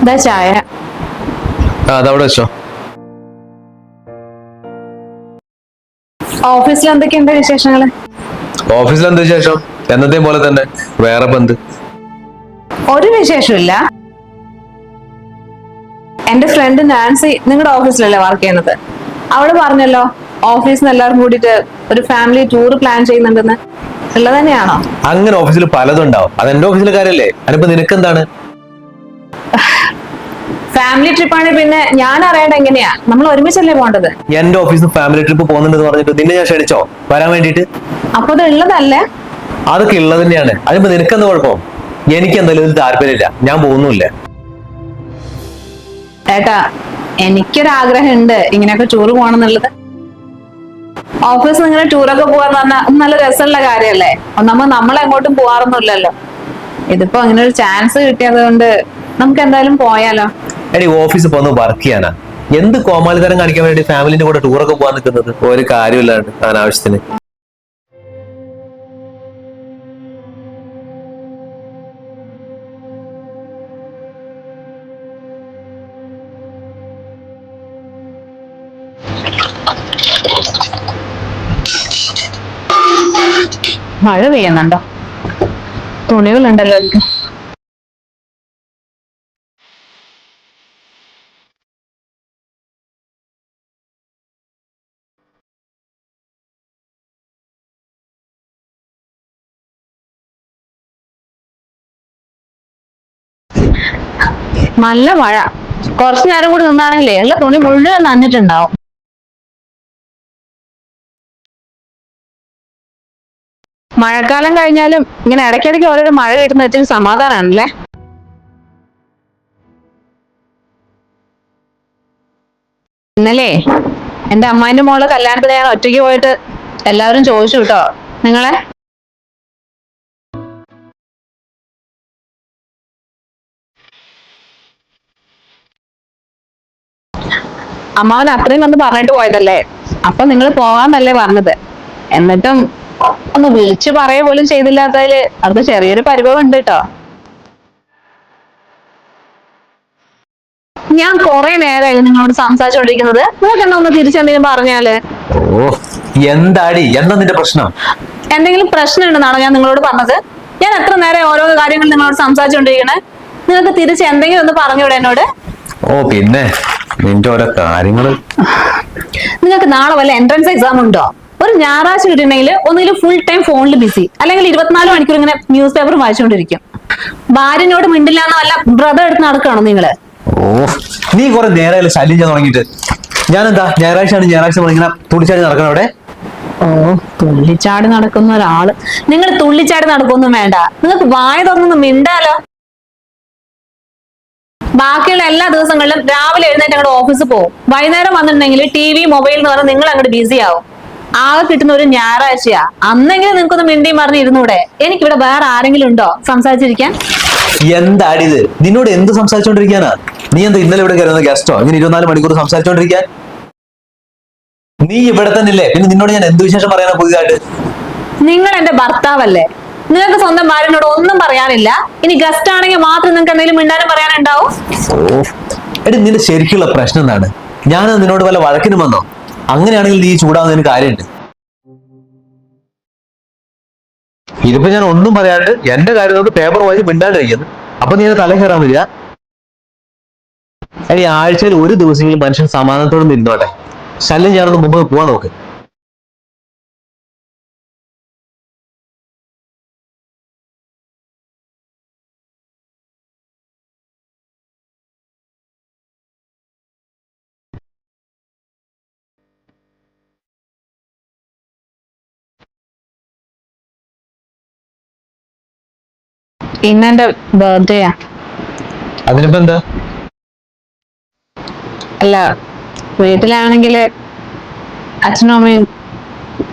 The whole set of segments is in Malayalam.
ഇതാ ചായ. അതവിടെ വെച്ചോ. ഓഫീസിൽ എന്തൊക്കെയുണ്ട് വിശേഷങ്ങള്? ഓഫീസിൽ എന്ത് വിശേഷം? എന്നത്തെയും പോലെ തന്നെ. വേറെ ബന്ദ്. ഒരു വിശേഷമില്ല. എന്റെ ഫ്രണ്ട് നാൻസി നിങ്ങളുടെ ഓഫീസിലല്ലേ വർക്ക് ചെയ്യുന്നത്? അവള് പറഞ്ഞല്ലോ ഓഫീസിൽ നിന്ന് എല്ലാവരും കൂടിയിട്ട് ഒരു ഫാമിലി ടൂർ പ്ലാൻ ചെയ്യുന്നുണ്ടെന്ന്. ഉള്ളത് തന്നെയാണോ? അങ്ങനെ ഓഫീസിൽ പലതും ഉണ്ടാവും. അത് എന്റെ ഓഫീസിലെ കാര്യമല്ലേ. അതിനിപ്പോ നിനക്ക് എന്താണ്? ഫാമിലി ട്രിപ്പാണ്. പിന്നെ ഞാൻ അറിയേണ്ട എങ്ങനെയാ? നമ്മൾ ഒരുമിച്ചല്ലേ പോകേണ്ടത്? എന്റെ ഓഫീസിൽ നിന്ന് ഫാമിലി ട്രിപ്പ് പോകുന്നുണ്ടെന്ന് പറഞ്ഞിട്ട് നിന്നെ ഞാൻ ക്ഷണിച്ചോ വരാൻ വേണ്ടിട്ട്? അപ്പൊ അത് ഉള്ളതല്ലേ? അതൊക്കെ ഉള്ളത് തന്നെയാണ്. അതിപ്പോ നിനക്കെന്താ കുഴപ്പം? എനിക്ക് എന്തായാലും ഇതിൽ താല്പര്യമില്ല. ഞാൻ പോകുന്നുമില്ല. ഏട്ടാ, എനിക്കൊരാഗ്രഹം ഉണ്ട് ഇങ്ങനെയൊക്കെ ടൂർ പോകണം എന്നുള്ളത്. ഓഫീസിൽ ഇങ്ങനെ ടൂറൊക്കെ പോകാന്ന് പറഞ്ഞാൽ നല്ല രസമുള്ള കാര്യമല്ലേ? നമ്മൾ എങ്ങോട്ടും പോവാറൊന്നുമില്ലല്ലോ. ഇതിപ്പോ അങ്ങനെ ഒരു ചാൻസ് കിട്ടിയത് കൊണ്ട് നമുക്ക് എന്തായാലും പോയാലോ? എടി, ഓഫീസിൽ പോകുന്ന വർക്ക് ചെയ്യാനാ. എന്ത് കോമാളിത്തരം കാണിക്കാൻ വേണ്ടി ഫാമിലിന്റെ കൂടെ ടൂറൊക്കെ പോകാൻ നിൽക്കുന്നത്? ഒരു കാര്യമില്ലാണ്ട് അനാവശ്യത്തിന്. മഴ പെയ്യുന്നുണ്ടോ? തുണികളുണ്ടല്ലോ. നല്ല മഴ. കുറച്ചു നേരം കൂടി നിന്നാണെങ്കിലേ എല്ലാ തുണി മുഴുവൻ നനഞ്ഞിട്ടുണ്ടാവും. മഴക്കാലം കഴിഞ്ഞാലും ഇങ്ങനെ ഇടയ്ക്കിടയ്ക്ക് ഓരോരോ മഴ കിട്ടുന്ന വെച്ചാൽ സമാധാനമാണല്ലേ? ഇന്നലെ എന്റെ അമ്മായിന്റെ മോളെ കല്യാണത്തിന് ഞാൻ ഒറ്റയ്ക്ക് പോയിട്ട് എല്ലാവരും ചോദിച്ചു കേട്ടോ നിങ്ങളെ. അമ്മാവൻ അത്രയും വന്ന് പറഞ്ഞിട്ട് പോയതല്ലേ. അപ്പൊ നിങ്ങൾ പോകാന്നല്ലേ പറഞ്ഞത്. എന്നിട്ടും ഒന്ന് വിളിച്ചു പറയുക പോലും ചെയ്തില്ലാത്തതില് അവർക്ക് ചെറിയൊരു പരിഭവം ഉണ്ട് കേട്ടോ. ഞാൻ കുറെ നേരമായി നിങ്ങളോട് സംസാരിച്ചുകൊണ്ടിരിക്കുന്നത്. നിങ്ങൾക്ക് എന്നാ ഒന്ന് തിരിച്ചെന്തെങ്കിലും പറഞ്ഞാല്? ഓ, എന്താടി എന്താ നിന്റെ പ്രശ്നം? എന്തെങ്കിലും പ്രശ്നം ഉണ്ടെന്നാണോ ഞാൻ നിങ്ങളോട് പറഞ്ഞത്? ഞാൻ എത്ര നേരം ഓരോ കാര്യങ്ങൾ നിങ്ങളോട് സംസാരിച്ചുകൊണ്ടിരിക്കണേ. നിങ്ങൾക്ക് തിരിച്ച് എന്തെങ്കിലും ഒന്ന് പറഞ്ഞൂടെ എന്നോട്? ഓ പിന്നെ, നിന്റെ ഓരോ കാര്യങ്ങള്. നിങ്ങൾക്ക് നാളെ വല്ല എൻട്രൻസ് എക്സാം ഉണ്ടോ? ഒരു ഞായറാഴ്ച കിട്ടണമെങ്കിൽ ഒന്നുകിൽ ഫുൾ ടൈം ഫോണിൽ ബിസി, അല്ലെങ്കിൽ 24 മണിക്കൂർ ഇങ്ങനെ ന്യൂസ് പേപ്പർ വായിച്ചുകൊണ്ടിരിക്കും. ഭാര്യനോട് മിണ്ടില്ല എന്ന വല്ല ബ്രദർ എടുത്ത് നടക്കുകയാണോ നിങ്ങള്? ഓ, നീ കുറെ നേരമായാലും ശല്യം ചെയ്യാൻ തുടങ്ങിയിട്ട്. ഞാനെന്താ ഞായറാഴ്ച ഇങ്ങനെ തുടിച്ചാടി നടക്കണം അവിടെ? ഓ, തുള്ളിച്ചാടി നടക്കുന്ന ഒരാള്. നിങ്ങൾ തുള്ളിച്ചാടി നടക്കൊന്നും വേണ്ട. നിങ്ങൾക്ക് വായ തുറന്നൊന്ന് മിണ്ടാലോ. ബാക്കിയുള്ള എല്ലാ ദിവസങ്ങളിലും രാവിലെ എഴുന്നേറ്റ് അങ്ങോട്ട് ഓഫീസിൽ പോകും. വൈകുന്നേരം വന്നിട്ടുണ്ടെങ്കിൽ TV മൊബൈൽ എന്ന് പറഞ്ഞാൽ നിങ്ങൾ അങ്ങോട്ട് ബിസി ആവും. ആകെ കിട്ടുന്ന ഒരു ഞായറാഴ്ചയാ. അന്നെങ്കിലും നിങ്ങൾക്കൊന്ന് മിണ്ടിയും പറഞ്ഞ് ഇരുന്നൂടെ? എനിക്കിവിടെ വേറെ ആരെങ്കിലും ഉണ്ടോ സംസാരിച്ചിരിക്കാൻ? എന്താടി ഇത്? നിന്നോട് എന്ത് സംസാരിച്ചോണ്ടിരിക്കാനാ? നീ എന്താ ഇന്നലെ ഇവിടെ കയറുന്ന ഗസ്റ്റോ ഇങ്ങനെ 24 മണിക്കൂർ സംസാരിച്ചോണ്ടിരിക്കാൻ? നീ ഇവിടെ തന്നെ ഇല്ലേ? പിന്നെ നിന്നോട് ഞാൻ എന്ത് വിശേഷം പറയാനാ പുതിയതായിട്ട്? നിങ്ങൾ എന്റെ ഭർത്താവല്ലേ? നിങ്ങൾക്ക് സ്വന്തം ഭാര്യനോട് ഒന്നും പറയാനില്ല. ഇനി ഗസ്റ്റ് ആണെങ്കിൽ മാത്രം നിങ്ങൾക്ക് എന്തെങ്കിലും മിണ്ടാനും പറയാനുണ്ടാവും. ഓ, എടി നിന്റെ ശരിക്കുള്ള പ്രശ്നം എന്താണ്? ഞാൻ നിന്നോട് വല്ല വഴക്കിനും വന്നോ? അങ്ങനെയാണെങ്കിൽ നീ ചൂടാവുന്നതിന് കാര്യമുണ്ട്. ഇതിപ്പോ ഞാൻ ഒന്നും പറയാണ്ട് എന്റെ കാര്യത്തോട് പേപ്പർ വായിച്ച് മിണ്ടാണ്ടിരിക്കുന്നു. അപ്പൊ നീ തല കയറാൻ വരിക? എടി, ആഴ്ചയിൽ ഒരു ദിവസമെങ്കിലും മനുഷ്യൻ സമാധാനത്തോടെ നിന്നോട്ടെ. ശല്യം ചെയ്യാനൊന്ന് മുമ്പ് പോവാൻ നോക്ക്. ഇന്നെന്റെ ബർത്ത്ഡേയാ. അതിനിപ്പോ എന്താ? അല്ല, വീട്ടിലാണെങ്കില് അച്ഛനും അമ്മയും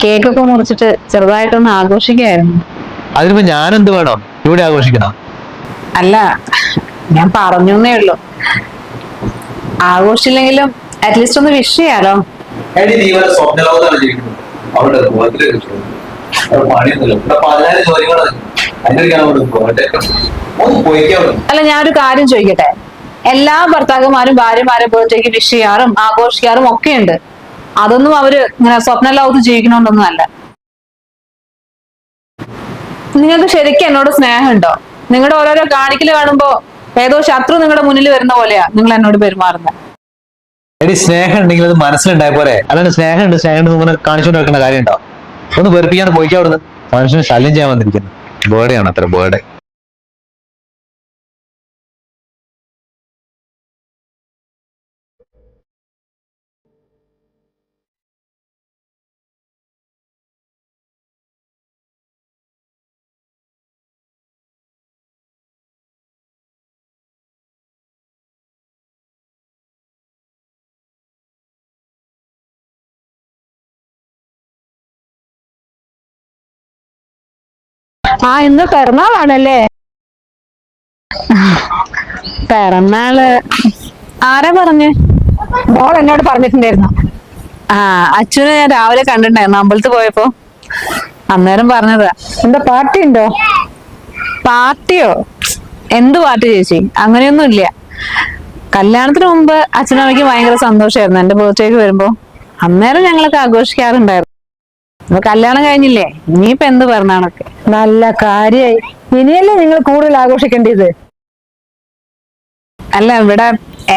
കേക്കൊക്കെ മുറിച്ചിട്ട് ചെറുതായിട്ടൊന്ന് ആഘോഷിക്കായിരുന്നു. അതിനിപ്പോ ഞാൻ എന്ത് വേണം? ഇവിടെ ആഘോഷിക്കണം? അല്ല, ഞാൻ പറഞ്ഞേ ഉള്ളൂ. ആഘോഷില്ലെങ്കിലും അറ്റ്ലീസ്റ്റ് ഒന്ന് വിഷ് ചെയ്യാലോ. അല്ല, ഞാനൊരു കാര്യം ചോദിക്കട്ടെ. എല്ലാ ഭർത്താക്കന്മാരും ഭാര്യമാരെ ബർത്ത്ഡേക്ക് വിഷ് ചെയ്യാറും ആഘോഷിക്കാറും ഒക്കെ ഉണ്ട്. അതൊന്നും അവര് ഇങ്ങനെ സ്വപ്ന ലോകത്ത് ജീവിക്കണോണ്ടൊന്നും അല്ല. നിങ്ങൾക്ക് ശരിക്കും എന്നോട് സ്നേഹമുണ്ടോ? നിങ്ങളുടെ ഓരോരോ കാണിക്കല് കാണുമ്പോ ഏതോ ശത്രു നിങ്ങളുടെ മുന്നിൽ വരുന്ന പോലെയാ നിങ്ങൾ എന്നോട് പെരുമാറുന്നത്. എടി സ്നേഹം ഉണ്ടെങ്കിൽ അത് മനസ്സിലുണ്ടായ പോലെ, അല്ലാണ്ട് സ്നേഹം ഉണ്ട് ഇങ്ങനെ കാണിച്ചുകൊണ്ട് വെക്കേണ്ട കാര്യം ഉണ്ടോ? ഒന്ന് വെറുപ്പിക്കാണ്ട് പോയിക്കാ അവിടുന്ന്. മനുഷ്യന് ശല്യം ചെയ്യാൻ വന്നിരിക്കുന്നു. ബേർഡേ ആണ് അത്ര ബേർഡേ. ഇന്ന് പിറന്നാളാണല്ലേ? പിറന്നാള് ആരാ പറഞ്ഞേ? മോൾ എന്നോട് പറഞ്ഞിട്ടുണ്ടായിരുന്നു. അച്ഛനെ ഞാൻ രാവിലെ കണ്ടിട്ടുണ്ടായിരുന്നു അമ്പലത്തിൽ പോയപ്പോ, അന്നേരം പറഞ്ഞതാ. എന്താ പാർട്ടി ഉണ്ടോ? പാർട്ടിയോ? എന്ത് പാർട്ടി ചേച്ചി? അങ്ങനെയൊന്നും ഇല്ല. കല്യാണത്തിന് മുമ്പ് അച്ഛനമ്മയ്ക്ക് ഭയങ്കര സന്തോഷമായിരുന്നു എന്റെ ബർത്ത്ഡേക്ക് വരുമ്പോ. അന്നേരം ഞങ്ങളൊക്കെ ആഘോഷിക്കാറുണ്ടായിരുന്നു. ഇപ്പൊ കല്യാണം കഴിഞ്ഞില്ലേ, ഇനിയിപ്പോ എന്ത് പിറന്നാളൊക്കെ. നല്ല കാര്യായി. ഇനിയല്ലേ നിങ്ങൾ കൂടുതൽ ആഘോഷിക്കേണ്ടത്. അല്ല, ഇവിടെ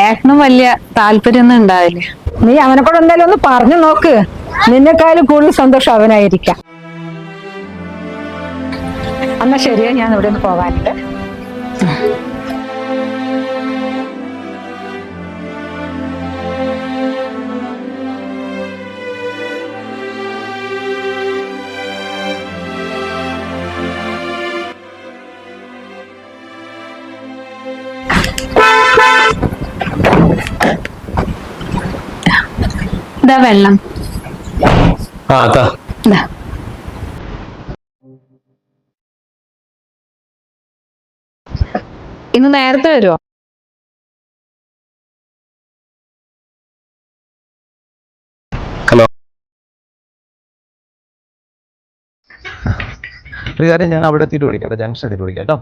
ഏട്ടനും വലിയ താല്പര്യമൊന്നും ഉണ്ടാവില്ല. നീ അവനെ കൂടെ എന്തായാലും ഒന്ന് പറഞ്ഞു നോക്ക്. നിന്നെക്കാളും കൂടുതൽ സന്തോഷം അവനായിരിക്കാം. എന്നാ ശരിയാ, ഞാൻ ഇവിടെ ഒന്ന് പോകാനുണ്ട്. ഇതാ വെള്ളം. ഇന്ന് നേരത്തെ വരുമോ? ഹലോ, ഒരു കാര്യം, ഞാൻ അവിടെ എത്തിയിട്ട് വിളിക്കാം, അവിടെ ജംഗ്ഷൻ എത്തിയിട്ട് വിളിക്കാം കേട്ടോ.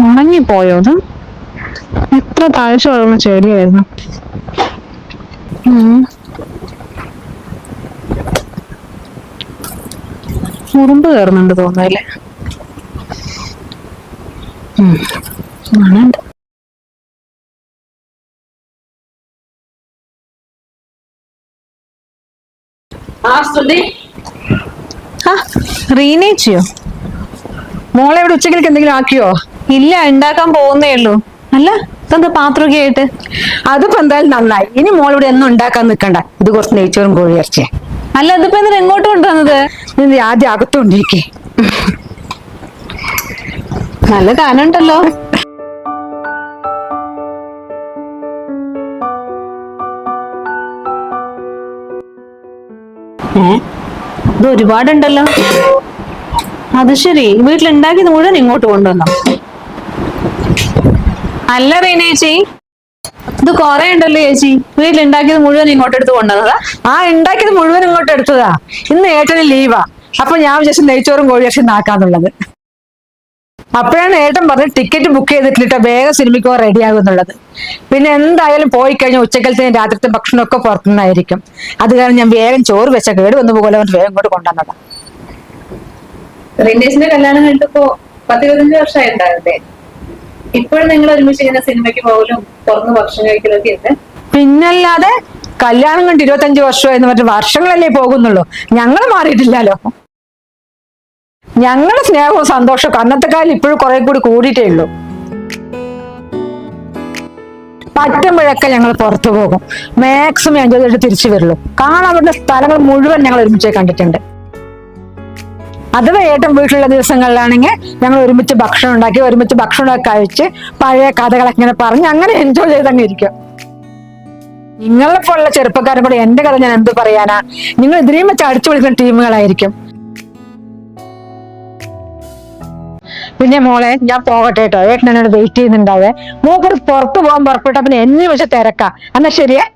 ഉണങ്ങിപ്പോയോ? അത് എത്ര താഴ്ച വളർന്ന ചെടിയായിരുന്നു. ഉറുമ്പ് കയറുന്നുണ്ട് തോന്നുന്നല്ലേ. മണുണ്ട്. റീനേച്ചിയോ? മോളെ ഇവിടെ ഉച്ചക്കിലേക്ക് എന്തെങ്കിലും ആക്കിയോ? ഇല്ല, ഉണ്ടാക്കാൻ പോകുന്നേ ഉള്ളൂ. അല്ല, ഇതെന്താ പാത്രമൊക്കെ ആയിട്ട്? അതിപ്പോ എന്തായാലും നന്നായി. ഇനി മോളിവിടെ ഒന്നും ഉണ്ടാക്കാൻ നിൽക്കണ്ട. ഇത് കുറച്ച് നെയ്ച്ചോറും കോഴിയിറച്ചിയെ. അല്ല, ഇതിപ്പോ എന്തിനാ എങ്ങോട്ട് കൊണ്ടുവന്നത്? നീ ആദ്യം അകത്തോണ്ടിരിക്കേ. നല്ല കാനുണ്ടല്ലോ. ഇത് ഒരുപാടുണ്ടല്ലോ. അത് ശരി, വീട്ടിലുണ്ടാക്കിയത് മുഴുവൻ ഇങ്ങോട്ട് കൊണ്ടുവന്നോ? അല്ല റീനേച്ചി, ഇത് കൊറേ ഉണ്ടല്ലോ ചേച്ചി. വീട്ടിലുണ്ടാക്കിയത് മുഴുവൻ ഇങ്ങോട്ട് എടുത്ത് കൊണ്ടുവന്നതാ? ഉണ്ടാക്കിയത് മുഴുവൻ ഇങ്ങോട്ട് എടുത്തതാ. ഇന്ന് ഏട്ടന് ലീവാ. അപ്പൊ ഞാൻ വിചാരിച്ചു നെയ്ച്ചോറും കോഴിയിറച്ചി നാക്കാന്നുള്ളത്. അപ്പോഴാണ് ഏട്ടൻ പറഞ്ഞ് ടിക്കറ്റ് ബുക്ക് ചെയ്തിട്ടില്ല, വേഗം സിനിമയ്ക്കോ റെഡിയാകുന്നുള്ളത്. പിന്നെ എന്തായാലും പോയി കഴിഞ്ഞാൽ ഉച്ചക്കലത്തെയും രാത്രിത്തെ ഭക്ഷണമൊക്കെ പുറത്തുനിന്നായിരിക്കും. അത് കാരണം ഞാൻ വേഗം ചോറ് വെച്ച കേട് വന്നു പോലെ വേഗം ഇങ്ങോട്ട് കൊണ്ടുവന്നതാ. റിനേഷിന്റെ കല്യാണം കഴിഞ്ഞിപ്പോ 10-15 വർഷമായിട്ടുണ്ടാവില്ലേ? ഇപ്പോഴും നിങ്ങൾ ഒരുമിച്ച് ഇങ്ങനെ സിനിമയ്ക്ക് പോകലും പുറത്ത് ഭക്ഷണം കഴിക്കലൊക്കെ ഉണ്ട്? പിന്നല്ലാതെ കല്യാണം കണ്ട് 25 വർഷം എന്ന് പറഞ്ഞ വർഷങ്ങളല്ലേ പോകുന്നുള്ളൂ. ഞങ്ങൾ മാറിയിട്ടില്ലല്ലോ. ഞങ്ങളുടെ സ്നേഹവും സന്തോഷവും അന്നത്തെ കാലം ഇപ്പോഴും കുറെ കൂടി കൂടിയിട്ടേ ഉള്ളൂ. പറ്റുമ്പോഴൊക്കെ ഞങ്ങൾ പുറത്തു പോകും, മാക്സിമം എൻജോയ് ചെയ്തിട്ട് തിരിച്ചു വരുള്ളൂ. കാണാൻ പറ്റുന്ന സ്ഥലങ്ങൾ മുഴുവൻ ഞങ്ങൾ ഒരുമിച്ച് കണ്ടിട്ടുണ്ട്. അഥവാ ഏട്ടൻ വീട്ടിലുള്ള ദിവസങ്ങളിലാണെങ്കിൽ ഞങ്ങൾ ഒരുമിച്ച് ഭക്ഷണം ഉണ്ടാക്കി കഴിച്ച് പഴയ കഥകളൊക്കെ ഇങ്ങനെ പറഞ്ഞ് അങ്ങനെ എൻജോയ് ചെയ്തങ്ങ് ഇരിക്കും. നിങ്ങളെ പോലുള്ള ചെറുപ്പക്കാരും കൂടെ എന്റെ കഥ ഞാൻ എന്ത് പറയാനാ? നിങ്ങൾ ഇതിനെയും വെച്ച് അടിച്ചു വിളിക്കുന്ന ടീമുകളായിരിക്കും. പിന്നെ മോളെ, ഞാൻ പോകട്ടെ കേട്ടോ, ഏട്ടൻ എന്നോട് വെയിറ്റ് ചെയ്യുന്നുണ്ടാവേ. മൂപ്പർ പുറത്തു പോകാൻ പുറപ്പെട്ട പിന്നെ എന്നെ വെച്ച് തിരക്കാ. എന്നാ ശരിയേ.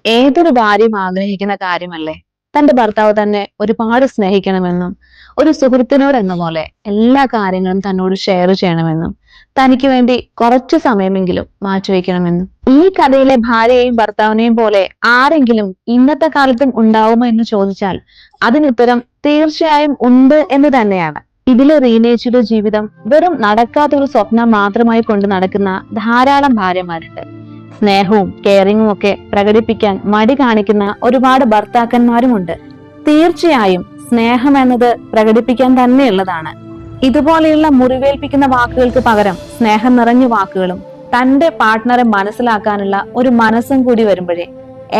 ഏതൊരു ഭാര്യയും ആഗ്രഹിക്കുന്ന കാര്യമല്ലേ തന്റെ ഭർത്താവ് തന്നെ ഒരുപാട് സ്നേഹിക്കണമെന്നും ഒരു സുഹൃത്തിനോടെന്ന പോലെ എല്ലാ കാര്യങ്ങളും തന്നോട് ഷെയർ ചെയ്യണമെന്നും തനിക്ക് വേണ്ടി കുറച്ചു സമയമെങ്കിലും മാറ്റിവെക്കണമെന്നും. ഈ കഥയിലെ ഭാര്യയെയും ഭർത്താവിനെയും പോലെ ആരെങ്കിലും ഇന്നത്തെ കാലത്തും ഉണ്ടാവുമോ എന്ന് ചോദിച്ചാൽ അതിനുത്തരം തീർച്ചയായും ഉണ്ട് എന്ന് തന്നെയാണ്. ഇതിലെ റീനേച്ചിയുടെ ജീവിതം വെറും നടക്കാത്തൊരു സ്വപ്നം മാത്രമായി കൊണ്ട് നടക്കുന്ന ധാരാളം ഭാര്യമാരുണ്ട്. സ്നേഹവും കെയറിങ്ങും ഒക്കെ പ്രകടിപ്പിക്കാൻ മടി കാണിക്കുന്ന ഒരുപാട് ഭർത്താക്കന്മാരുമുണ്ട്. തീർച്ചയായും സ്നേഹം എന്നത് പ്രകടിപ്പിക്കാൻ തന്നെയുള്ളതാണ്. ഇതുപോലെയുള്ള മുറിവേൽപ്പിക്കുന്ന വാക്കുകൾക്ക് പകരം സ്നേഹം നിറഞ്ഞ വാക്കുകളും തന്റെ പാർട്ട്ണറെ മനസ്സിലാക്കാനുള്ള ഒരു മനസ്സും കൂടി വരുമ്പോഴേ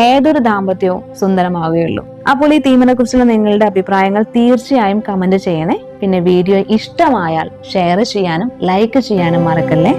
ഏതൊരു ദാമ്പത്യവും സുന്ദരമാവുകയുള്ളൂ. അപ്പോൾ ഈ തീമിനെ കുറിച്ചുള്ള നിങ്ങളുടെ അഭിപ്രായങ്ങൾ തീർച്ചയായും കമന്റ് ചെയ്യണേ. പിന്നെ വീഡിയോ ഇഷ്ടമായാൽ ഷെയർ ചെയ്യാനും ലൈക്ക് ചെയ്യാനും മറക്കല്ലേ.